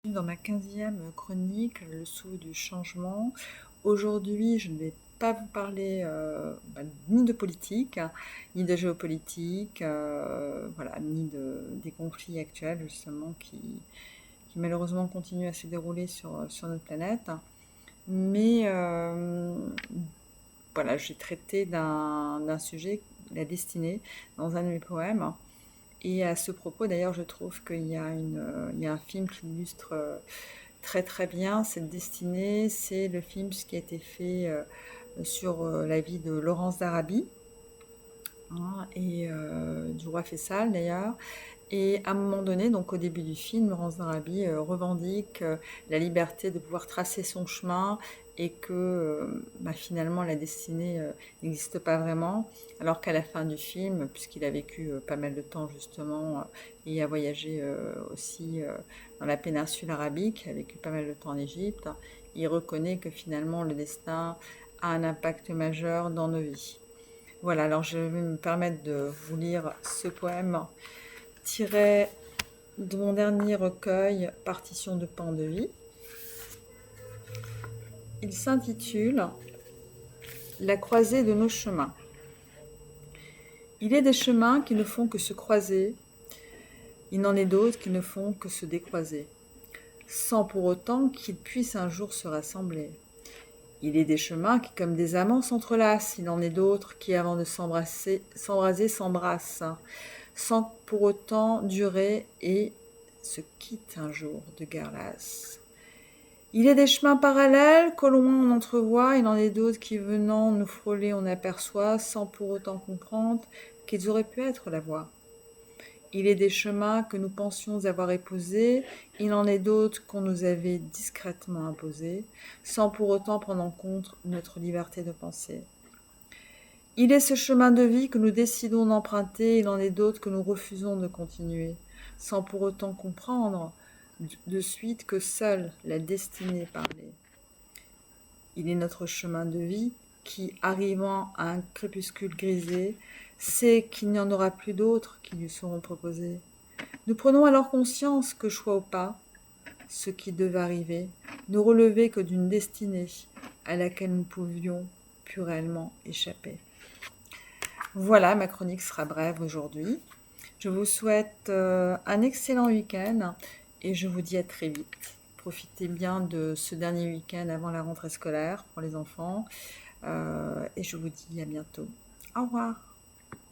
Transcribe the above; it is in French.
Dans ma 15e chronique, le sceau du changement. Aujourd'hui, je ne vais pas vous parler ni de politique, ni de géopolitique, voilà, des conflits actuels justement qui malheureusement continuent à se dérouler sur notre planète. Mais voilà, j'ai traité d'un sujet, la destinée, dans un de mes poèmes. Et à ce propos, d'ailleurs, je trouve il y a un film qui illustre très très bien cette destinée. C'est le film qui a été fait sur la vie de Laurence d'Arabie, hein, et du roi Faisal d'ailleurs. Et à un moment donné, donc au début du film, Laurence d'Arabie revendique la liberté de pouvoir tracer son chemin et que finalement la destinée n'existe pas vraiment, alors qu'à la fin du film, puisqu'il a vécu pas mal de temps justement et a voyagé aussi dans la péninsule arabique, a vécu pas mal de temps en Égypte, il reconnaît que finalement le destin a un impact majeur dans nos vies. Voilà, alors je vais me permettre de vous lire ce poème tiré de mon dernier recueil, Partition de pan de vie. Il s'intitule La croisée de nos chemins. Il est des chemins qui ne font que se croiser, il n'en est d'autres qui ne font que se décroiser, sans pour autant qu'ils puissent un jour se rassembler. Il est des chemins qui, comme des amants, s'entrelacent, il en est d'autres qui, avant de s'embraser, s'embrassent, sans pour autant durer et se quittent un jour de guerre lasse. Il est des chemins parallèles qu'au loin on entrevoit, il en est d'autres qui, venant nous frôler, on aperçoit, sans pour autant comprendre qu'ils auraient pu être la voie. Il est des chemins que nous pensions avoir épousés, il en est d'autres qu'on nous avait discrètement imposés, sans pour autant prendre en compte notre liberté de penser. Il est ce chemin de vie que nous décidons d'emprunter, il en est d'autres que nous refusons de continuer, sans pour autant comprendre de suite que seule la destinée parlait. Il est notre chemin de vie qui, arrivant à un crépuscule grisé, sait qu'il n'y en aura plus d'autres qui lui seront proposés. Nous prenons alors conscience que, choix ou pas, ce qui devait arriver ne relevait que d'une destinée à laquelle nous pouvions plus réellement échapper. Voilà, ma chronique sera brève aujourd'hui. Je vous souhaite un excellent week-end et je vous dis à très vite. Profitez bien de ce dernier week-end avant la rentrée scolaire pour les enfants et je vous dis à bientôt. Au revoir.